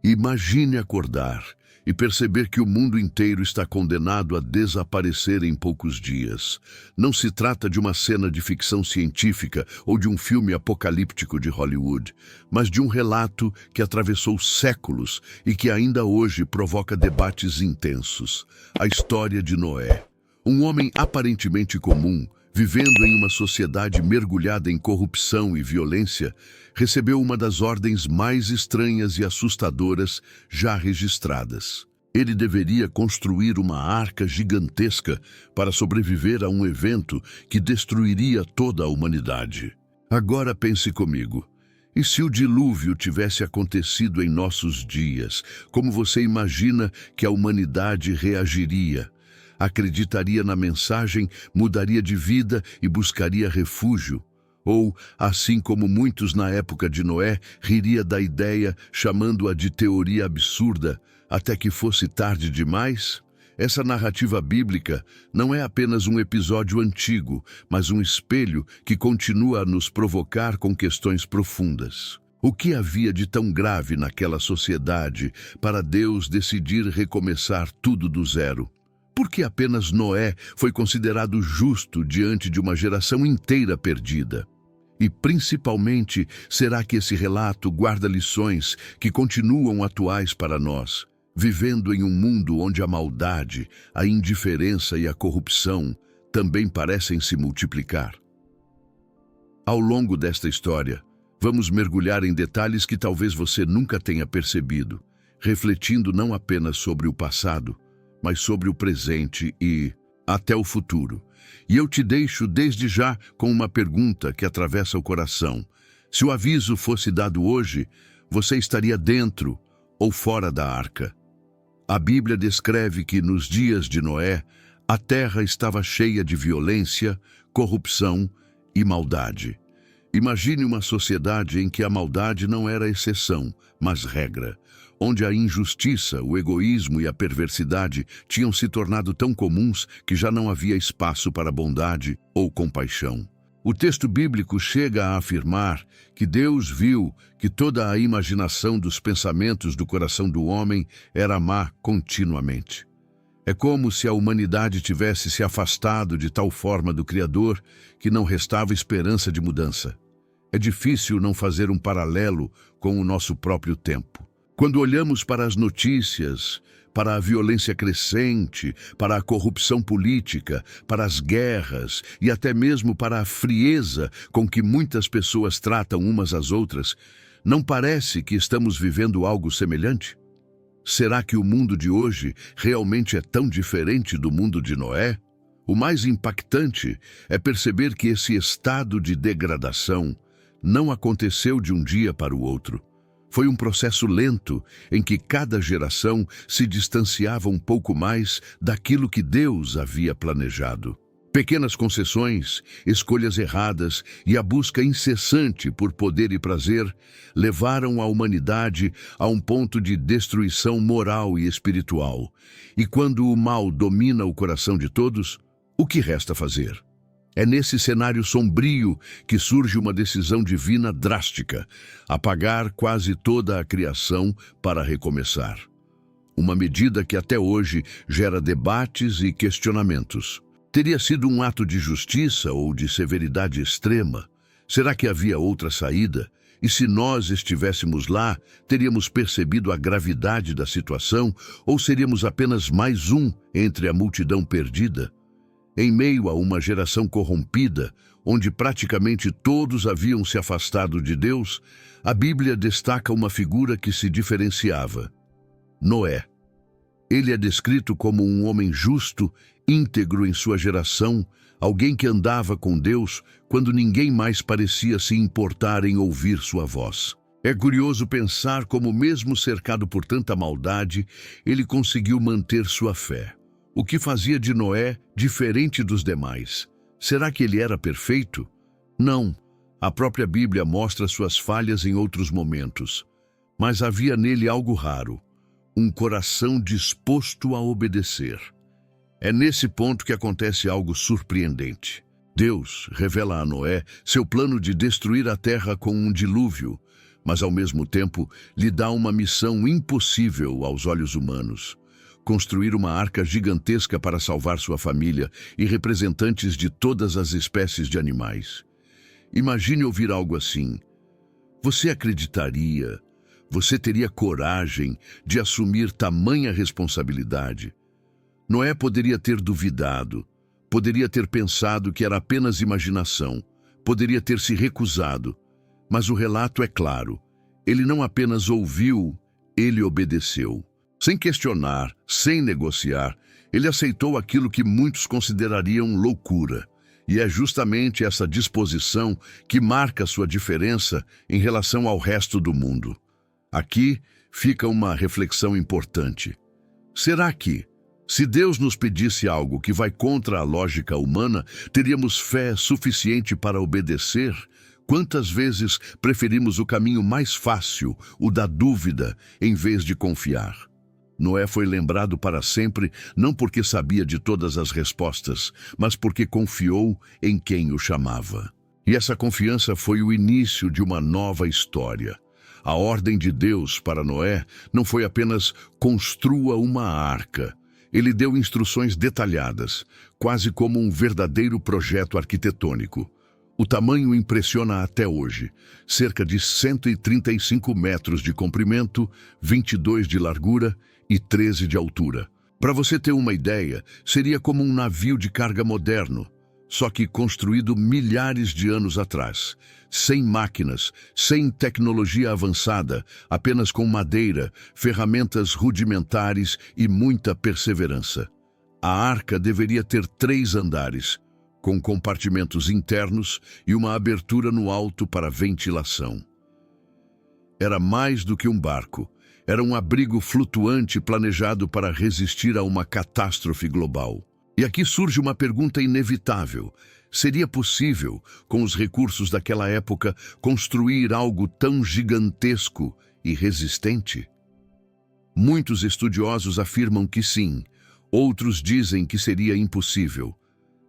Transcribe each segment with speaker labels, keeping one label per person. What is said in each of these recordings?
Speaker 1: Imagine acordar e perceber que o mundo inteiro está condenado a desaparecer em poucos dias. Não se trata de uma cena de ficção científica ou de um filme apocalíptico de Hollywood, mas de um relato que atravessou séculos e que ainda hoje provoca debates intensos. A história de Noé. Um homem aparentemente comum, vivendo em uma sociedade mergulhada em corrupção e violência, recebeu uma das ordens mais estranhas e assustadoras já registradas. Ele deveria construir uma arca gigantesca para sobreviver a um evento que destruiria toda a humanidade. Agora pense comigo. E se o dilúvio tivesse acontecido em nossos dias, como você imagina que a humanidade reagiria? Acreditaria na mensagem, mudaria de vida e buscaria refúgio? Ou, assim como muitos na época de Noé, riria da ideia, chamando-a de teoria absurda, até que fosse tarde demais? Essa narrativa bíblica não é apenas um episódio antigo, mas um espelho que continua a nos provocar com questões profundas. O que havia de tão grave naquela sociedade para Deus decidir recomeçar tudo do zero? Por que apenas Noé foi considerado justo diante de uma geração inteira perdida? E, principalmente, será que esse relato guarda lições que continuam atuais para nós, vivendo em um mundo onde a maldade, a indiferença e a corrupção também parecem se multiplicar? Ao longo desta história, vamos mergulhar em detalhes que talvez você nunca tenha percebido, refletindo não apenas sobre o passado, mas sobre o presente e até o futuro. E eu te deixo desde já com uma pergunta que atravessa o coração. Se o aviso fosse dado hoje, você estaria dentro ou fora da arca? A Bíblia descreve que nos dias de Noé, a terra estava cheia de violência, corrupção e maldade. Imagine uma sociedade em que a maldade não era exceção, mas regra, onde a injustiça, o egoísmo e a perversidade tinham se tornado tão comuns que já não havia espaço para bondade ou compaixão. O texto bíblico chega a afirmar que Deus viu que toda a imaginação dos pensamentos do coração do homem era má continuamente. É como se a humanidade tivesse se afastado de tal forma do Criador que não restava esperança de mudança. É difícil não fazer um paralelo com o nosso próprio tempo. Quando olhamos para as notícias, para a violência crescente, para a corrupção política, para as guerras e até mesmo para a frieza com que muitas pessoas tratam umas às outras, não parece que estamos vivendo algo semelhante? Será que o mundo de hoje realmente é tão diferente do mundo de Noé? O mais impactante é perceber que esse estado de degradação não aconteceu de um dia para o outro. Foi um processo lento em que cada geração se distanciava um pouco mais daquilo que Deus havia planejado. Pequenas concessões, escolhas erradas e a busca incessante por poder e prazer levaram a humanidade a um ponto de destruição moral e espiritual. E quando o mal domina o coração de todos, o que resta fazer? É nesse cenário sombrio que surge uma decisão divina drástica: apagar quase toda a criação para recomeçar. Uma medida que até hoje gera debates e questionamentos. Teria sido um ato de justiça ou de severidade extrema? Será que havia outra saída? E se nós estivéssemos lá, teríamos percebido a gravidade da situação ou seríamos apenas mais um entre a multidão perdida? Em meio a uma geração corrompida, onde praticamente todos haviam se afastado de Deus, a Bíblia destaca uma figura que se diferenciava: Noé. Ele é descrito como um homem justo, íntegro em sua geração, alguém que andava com Deus quando ninguém mais parecia se importar em ouvir sua voz. É curioso pensar como, mesmo cercado por tanta maldade, ele conseguiu manter sua fé. O que fazia de Noé diferente dos demais? Será que ele era perfeito? Não. A própria Bíblia mostra suas falhas em outros momentos. Mas havia nele algo raro: um coração disposto a obedecer. É nesse ponto que acontece algo surpreendente. Deus revela a Noé seu plano de destruir a terra com um dilúvio, mas ao mesmo tempo lhe dá uma missão impossível aos olhos humanos: construir uma arca gigantesca para salvar sua família e representantes de todas as espécies de animais. Imagine ouvir algo assim. Você acreditaria? Você teria coragem de assumir tamanha responsabilidade? Noé poderia ter duvidado, poderia ter pensado que era apenas imaginação, poderia ter se recusado, mas o relato é claro. Ele não apenas ouviu, ele obedeceu. Sem questionar, sem negociar, ele aceitou aquilo que muitos considerariam loucura. E é justamente essa disposição que marca sua diferença em relação ao resto do mundo. Aqui fica uma reflexão importante. Será que, se Deus nos pedisse algo que vai contra a lógica humana, teríamos fé suficiente para obedecer? Quantas vezes preferimos o caminho mais fácil, o da dúvida, em vez de confiar? Noé foi lembrado para sempre não porque sabia de todas as respostas, mas porque confiou em quem o chamava. E essa confiança foi o início de uma nova história. A ordem de Deus para Noé não foi apenas construa uma arca. Ele deu instruções detalhadas, quase como um verdadeiro projeto arquitetônico. O tamanho impressiona até hoje, cerca de 135 metros de comprimento, 22 de largura e 13 de altura. Para você ter uma ideia, seria como um navio de carga moderno, só que construído milhares de anos atrás, sem máquinas, sem tecnologia avançada, apenas com madeira, ferramentas rudimentares e muita perseverança. A arca deveria ter 3 andares, com compartimentos internos e uma abertura no alto para ventilação. Era mais do que um barco. Era um abrigo flutuante planejado para resistir a uma catástrofe global. E aqui surge uma pergunta inevitável. Seria possível, com os recursos daquela época, construir algo tão gigantesco e resistente? Muitos estudiosos afirmam que sim, outros dizem que seria impossível.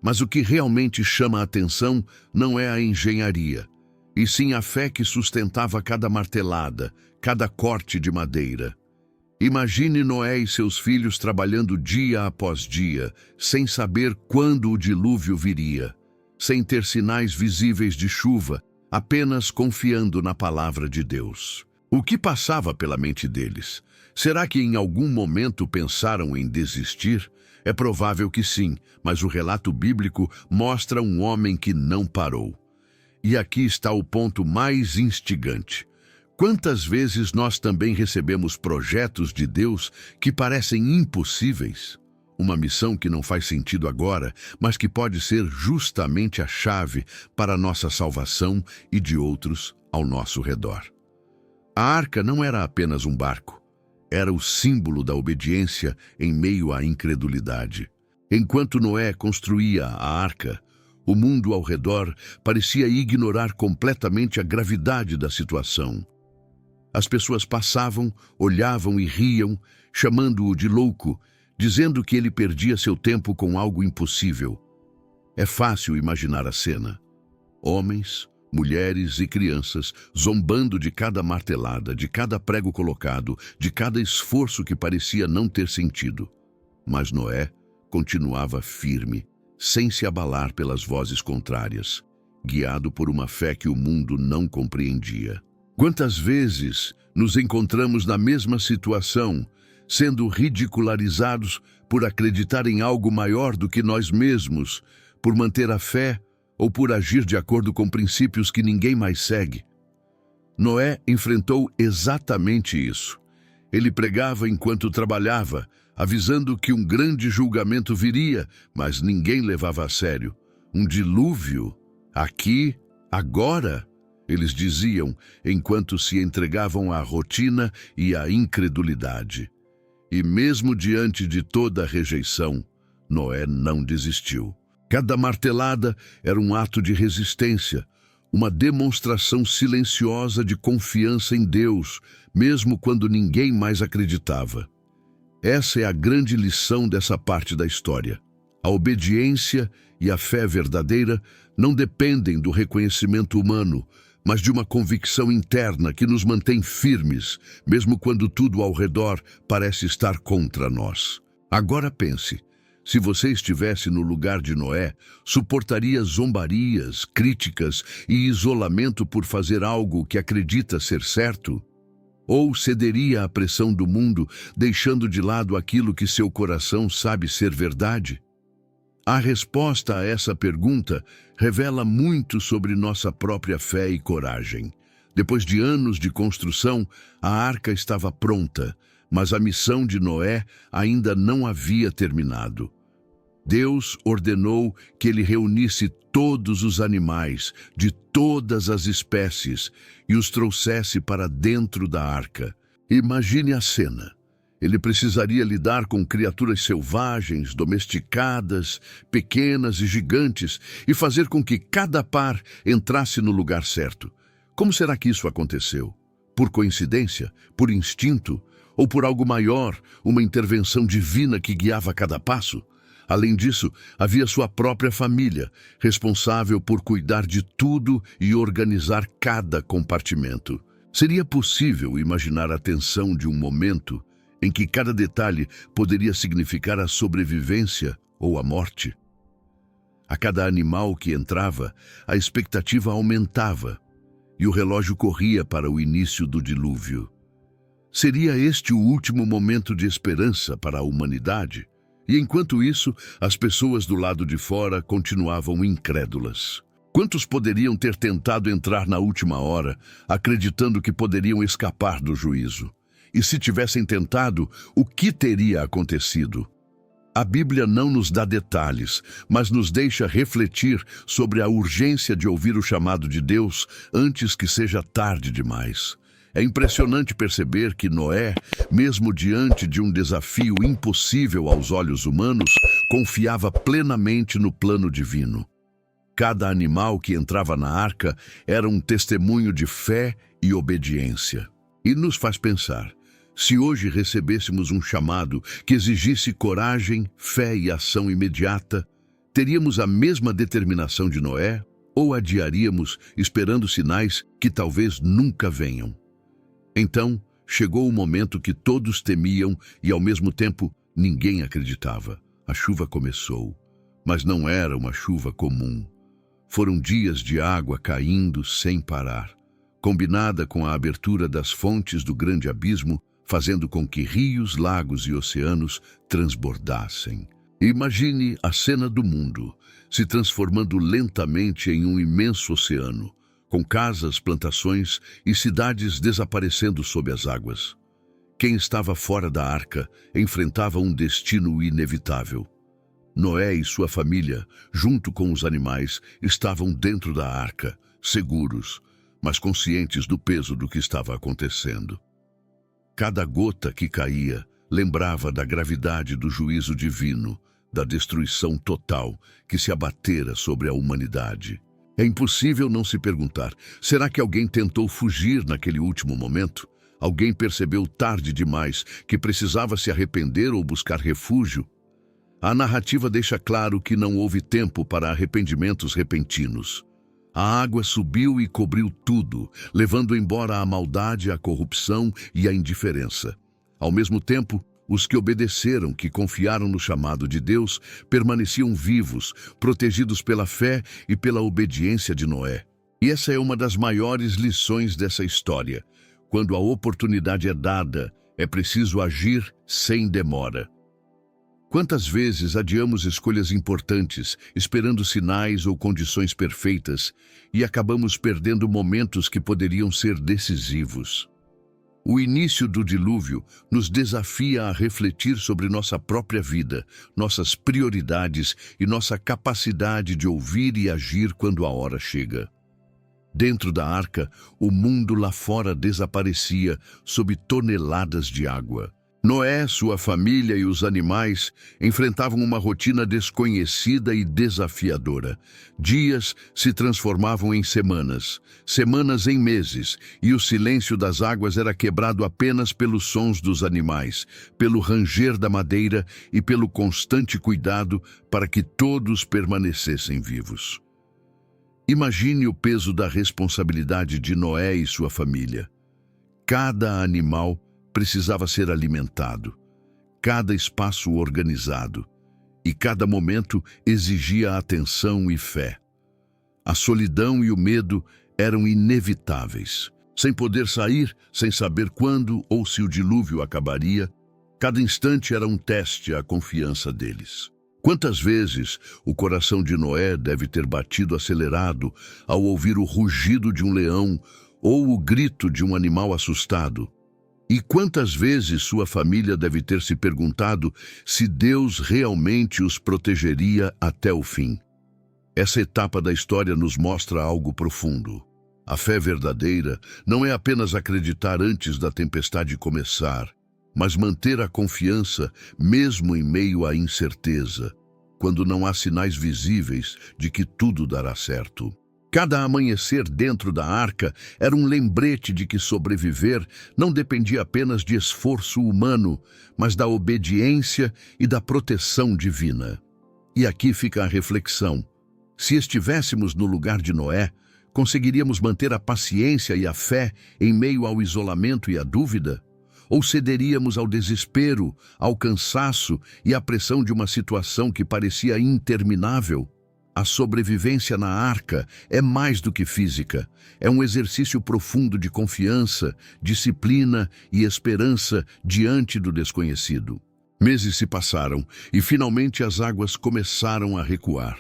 Speaker 1: Mas o que realmente chama a atenção não é a engenharia, e sim a fé que sustentava cada martelada, cada corte de madeira. Imagine Noé e seus filhos trabalhando dia após dia, sem saber quando o dilúvio viria, sem ter sinais visíveis de chuva, apenas confiando na palavra de Deus. O que passava pela mente deles? Será que em algum momento pensaram em desistir? É provável que sim, mas o relato bíblico mostra um homem que não parou. E aqui está o ponto mais instigante. Quantas vezes nós também recebemos projetos de Deus que parecem impossíveis? Uma missão que não faz sentido agora, mas que pode ser justamente a chave para a nossa salvação e de outros ao nosso redor. A arca não era apenas um barco. Era o símbolo da obediência em meio à incredulidade. Enquanto Noé construía a arca, o mundo ao redor parecia ignorar completamente a gravidade da situação. As pessoas passavam, olhavam e riam, chamando-o de louco, dizendo que ele perdia seu tempo com algo impossível. É fácil imaginar a cena. Homens, mulheres e crianças zombando de cada martelada, de cada prego colocado, de cada esforço que parecia não ter sentido. Mas Noé continuava firme, sem se abalar pelas vozes contrárias, guiado por uma fé que o mundo não compreendia. Quantas vezes nos encontramos na mesma situação, sendo ridicularizados por acreditar em algo maior do que nós mesmos, por manter a fé ou por agir de acordo com princípios que ninguém mais segue? Noé enfrentou exatamente isso. Ele pregava enquanto trabalhava, avisando que um grande julgamento viria, mas ninguém levava a sério. Um dilúvio? Aqui? Agora? Eles diziam, enquanto se entregavam à rotina e à incredulidade. E mesmo diante de toda a rejeição, Noé não desistiu. Cada martelada era um ato de resistência, uma demonstração silenciosa de confiança em Deus, mesmo quando ninguém mais acreditava. Essa é a grande lição dessa parte da história. A obediência e a fé verdadeira não dependem do reconhecimento humano, mas de uma convicção interna que nos mantém firmes, mesmo quando tudo ao redor parece estar contra nós. Agora pense, se você estivesse no lugar de Noé, suportaria zombarias, críticas e isolamento por fazer algo que acredita ser certo? Ou cederia à pressão do mundo, deixando de lado aquilo que seu coração sabe ser verdade? A resposta a essa pergunta revela muito sobre nossa própria fé e coragem. Depois de anos de construção, a arca estava pronta, mas a missão de Noé ainda não havia terminado. Deus ordenou que ele reunisse todos os animais de todas as espécies e os trouxesse para dentro da arca. Imagine a cena. Ele precisaria lidar com criaturas selvagens, domesticadas, pequenas e gigantes, e fazer com que cada par entrasse no lugar certo. Como será que isso aconteceu? Por coincidência? Por instinto? Ou por algo maior, uma intervenção divina que guiava cada passo? Além disso, havia sua própria família, responsável por cuidar de tudo e organizar cada compartimento. Seria possível imaginar a tensão de um momento em que cada detalhe poderia significar a sobrevivência ou a morte? A cada animal que entrava, a expectativa aumentava e o relógio corria para o início do dilúvio. Seria este o último momento de esperança para a humanidade? E enquanto isso, as pessoas do lado de fora continuavam incrédulas. Quantos poderiam ter tentado entrar na última hora, acreditando que poderiam escapar do juízo? E se tivessem tentado, o que teria acontecido? A Bíblia não nos dá detalhes, mas nos deixa refletir sobre a urgência de ouvir o chamado de Deus antes que seja tarde demais. É impressionante perceber que Noé, mesmo diante de um desafio impossível aos olhos humanos, confiava plenamente no plano divino. Cada animal que entrava na arca era um testemunho de fé e obediência. E nos faz pensar, se hoje recebêssemos um chamado que exigisse coragem, fé e ação imediata, teríamos a mesma determinação de Noé ou adiaríamos esperando sinais que talvez nunca venham? Então, chegou o momento que todos temiam e, ao mesmo tempo, ninguém acreditava. A chuva começou, mas não era uma chuva comum. Foram dias de água caindo sem parar, combinada com a abertura das fontes do grande abismo, fazendo com que rios, lagos e oceanos transbordassem. Imagine a cena do mundo se transformando lentamente em um imenso oceano, com casas, plantações e cidades desaparecendo sob as águas. Quem estava fora da arca enfrentava um destino inevitável. Noé e sua família, junto com os animais, estavam dentro da arca, seguros, mas conscientes do peso do que estava acontecendo. Cada gota que caía lembrava da gravidade do juízo divino, da destruição total que se abatera sobre a humanidade. É impossível não se perguntar, será que alguém tentou fugir naquele último momento? Alguém percebeu tarde demais que precisava se arrepender ou buscar refúgio? A narrativa deixa claro que não houve tempo para arrependimentos repentinos. A água subiu e cobriu tudo, levando embora a maldade, a corrupção e a indiferença. Ao mesmo tempo, os que obedeceram, que confiaram no chamado de Deus, permaneciam vivos, protegidos pela fé e pela obediência de Noé. E essa é uma das maiores lições dessa história. Quando a oportunidade é dada, é preciso agir sem demora. Quantas vezes adiamos escolhas importantes, esperando sinais ou condições perfeitas, e acabamos perdendo momentos que poderiam ser decisivos? O início do dilúvio nos desafia a refletir sobre nossa própria vida, nossas prioridades e nossa capacidade de ouvir e agir quando a hora chega. Dentro da arca, o mundo lá fora desaparecia sob toneladas de água. Noé, sua família e os animais enfrentavam uma rotina desconhecida e desafiadora. Dias se transformavam em semanas, semanas em meses, e o silêncio das águas era quebrado apenas pelos sons dos animais, pelo ranger da madeira e pelo constante cuidado para que todos permanecessem vivos. Imagine o peso da responsabilidade de Noé e sua família. Cada animal precisava ser alimentado, cada espaço organizado, e cada momento exigia atenção e fé. A solidão e o medo eram inevitáveis. Sem poder sair, sem saber quando ou se o dilúvio acabaria, cada instante era um teste à confiança deles. Quantas vezes o coração de Noé deve ter batido acelerado ao ouvir o rugido de um leão ou o grito de um animal assustado? E quantas vezes sua família deve ter se perguntado se Deus realmente os protegeria até o fim? Essa etapa da história nos mostra algo profundo. A fé verdadeira não é apenas acreditar antes da tempestade começar, mas manter a confiança mesmo em meio à incerteza, quando não há sinais visíveis de que tudo dará certo. Cada amanhecer dentro da arca era um lembrete de que sobreviver não dependia apenas de esforço humano, mas da obediência e da proteção divina. E aqui fica a reflexão. Se estivéssemos no lugar de Noé, conseguiríamos manter a paciência e a fé em meio ao isolamento e à dúvida? Ou cederíamos ao desespero, ao cansaço e à pressão de uma situação que parecia interminável? A sobrevivência na arca é mais do que física. É um exercício profundo de confiança, disciplina e esperança diante do desconhecido. Meses se passaram e finalmente as águas começaram a recuar.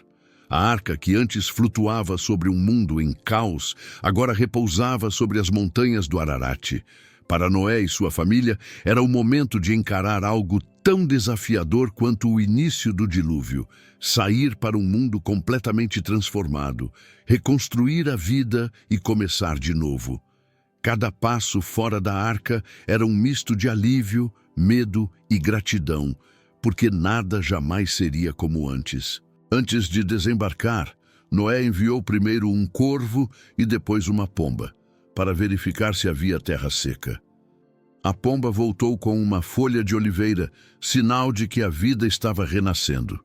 Speaker 1: A arca, que antes flutuava sobre um mundo em caos, agora repousava sobre as montanhas do Ararate. Para Noé e sua família, era o momento de encarar algo tão desafiador quanto o início do dilúvio, sair para um mundo completamente transformado, reconstruir a vida e começar de novo. Cada passo fora da arca era um misto de alívio, medo e gratidão, porque nada jamais seria como antes. Antes de desembarcar, Noé enviou primeiro um corvo e depois uma pomba, para verificar se havia terra seca. A pomba voltou com uma folha de oliveira, sinal de que a vida estava renascendo.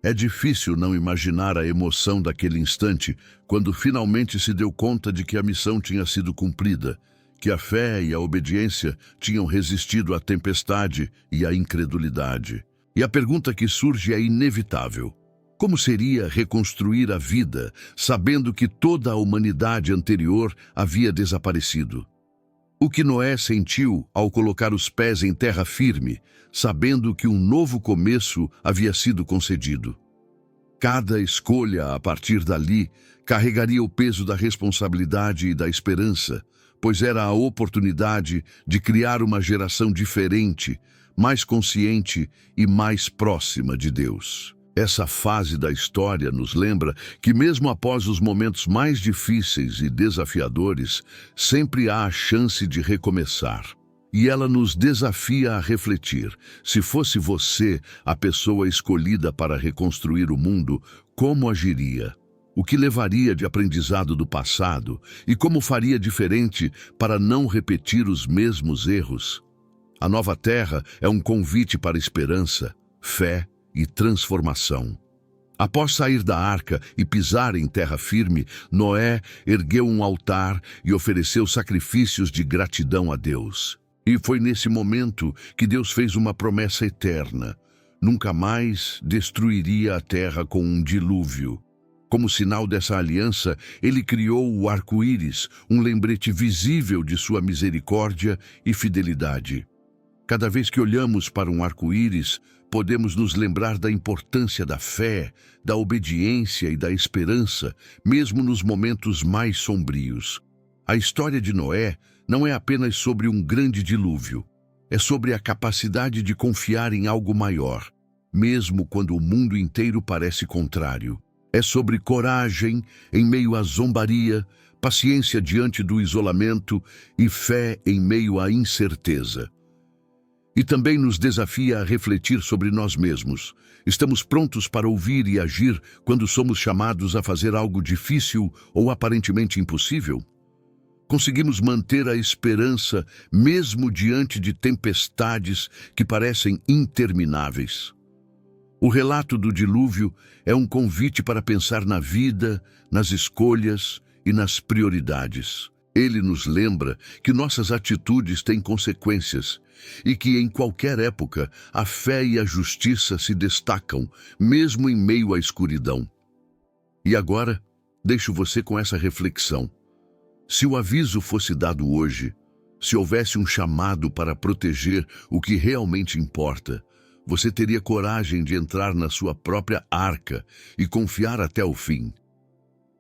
Speaker 1: É difícil não imaginar a emoção daquele instante, quando finalmente se deu conta de que a missão tinha sido cumprida, que a fé e a obediência tinham resistido à tempestade e à incredulidade. E a pergunta que surge é inevitável. Como seria reconstruir a vida, sabendo que toda a humanidade anterior havia desaparecido? O que Noé sentiu ao colocar os pés em terra firme, sabendo que um novo começo havia sido concedido? Cada escolha a partir dali carregaria o peso da responsabilidade e da esperança, pois era a oportunidade de criar uma geração diferente, mais consciente e mais próxima de Deus. Essa fase da história nos lembra que mesmo após os momentos mais difíceis e desafiadores, sempre há a chance de recomeçar. E ela nos desafia a refletir. Se fosse você a pessoa escolhida para reconstruir o mundo, como agiria? O que levaria de aprendizado do passado e como faria diferente para não repetir os mesmos erros? A nova terra é um convite para esperança, fé e transformação. Após sair da arca e pisar em terra firme, Noé ergueu um altar e ofereceu sacrifícios de gratidão a Deus. E foi nesse momento que Deus fez uma promessa eterna. Nunca mais destruiria a terra com um dilúvio. Como sinal dessa aliança, ele criou o arco-íris, um lembrete visível de sua misericórdia e fidelidade. Cada vez que olhamos para um arco-íris, podemos nos lembrar da importância da fé, da obediência e da esperança, mesmo nos momentos mais sombrios. A história de Noé não é apenas sobre um grande dilúvio, é sobre a capacidade de confiar em algo maior, mesmo quando o mundo inteiro parece contrário. É sobre coragem em meio à zombaria, paciência diante do isolamento e fé em meio à incerteza. E também nos desafia a refletir sobre nós mesmos. Estamos prontos para ouvir e agir quando somos chamados a fazer algo difícil ou aparentemente impossível? Conseguimos manter a esperança mesmo diante de tempestades que parecem intermináveis? O relato do dilúvio é um convite para pensar na vida, nas escolhas e nas prioridades. Ele nos lembra que nossas atitudes têm consequências e que, em qualquer época, a fé e a justiça se destacam, mesmo em meio à escuridão. E agora, deixo você com essa reflexão. Se o aviso fosse dado hoje, se houvesse um chamado para proteger o que realmente importa, você teria coragem de entrar na sua própria arca e confiar até o fim.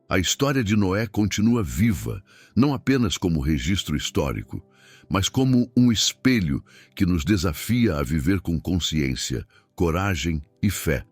Speaker 1: A história de Noé continua viva, não apenas como registro histórico, mas como um espelho que nos desafia a viver com consciência, coragem e fé.